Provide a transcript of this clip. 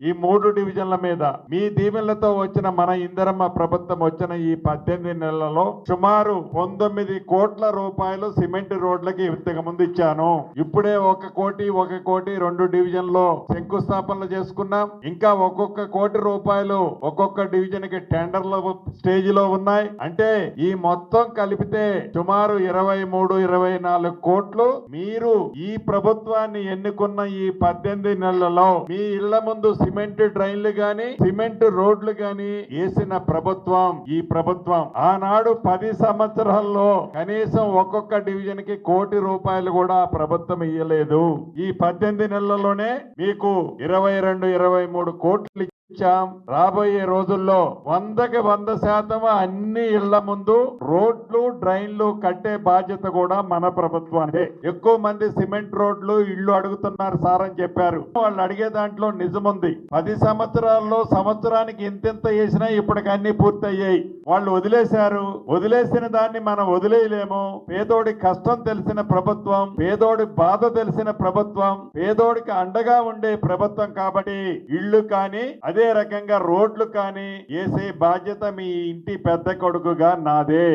ఈ 3 డివిజన్ల మీద మీ దీవెనలతో వచ్చిన మన ఇందిరమ్మ ప్రభుత్వం వచ్చిన ఈ 18 నెలలలో సుమారు 19 కోట్ల రూపాయలు సిమెంట్ రోడ్లకి ఇంతకు ముందు ఇచ్చాను. ఇప్పుడే 1 కోటి 2 డివిజన్లో శంకుస్థాపనలు చేసుకున్నాం. ఇంకా ఒక్కొక్క కోటి రూపాయలు ఒక్కొక్క డివిజన్ కి టెండర్ల స్టేజ్ లో ఉన్నాయి. అంటే ఈ మొత్తం కలిపితే సుమారు 23-24 కోట్లు మీరు ఈ ప్రభుత్వాన్ని ఎన్నుకున్న ఈ 18 నెలలలో మీ ఇళ్ల ముందు సిమెంట్ డ్రైన్లు గాని సిమెంట్ రోడ్లు గాని వేసిన ప్రభుత్వం ఈ ప్రభుత్వం. ఆనాడు 10 సంవత్సరాల్లో కనీసం ఒక్కొక్క డివిజన్ కి కోటి రూపాయలు కూడా ప్రభుత్వం ఇయ్యలేదు. ఈ 18 నెలల్లోనే మీకు 22-23 కోట్లు ఇచ్చాం. రాబోయే రోజుల్లో 100కి 100% అన్ని ఇళ్ల ముందు రోడ్లు డ్రైన్లు కట్టే బాధ్యత కూడా మన ప్రభుత్వానికి. ఎక్కువ మంది సిమెంట్ రోడ్లు ఇళ్లు అడుగుతున్నారు సార్ అని చెప్పారు. వాళ్ళు అడిగే దాంట్లో నిజముంది. 10 సంవత్సరాల్లో సంవత్సరానికి ఇంతెంత వేసినా ఇప్పటికి అన్ని పూర్తయ్యాయి. వాళ్ళు వదిలేశారు. వదిలేసిన దాన్ని మనం వదిలేయలేము. పేదోడి కష్టం తెలిసిన ప్రభుత్వం, పేదోడి బాధ తెలిసిన ప్రభుత్వం, పేదోడికి అండగా ఉండే ప్రభుత్వం కాబట్టి ఇళ్లు కానీ అదే రకంగా రోడ్లు కానీ వేసే బాధ్యత మీ ఇంటి పెద్ద కొడుకుగా నాదే.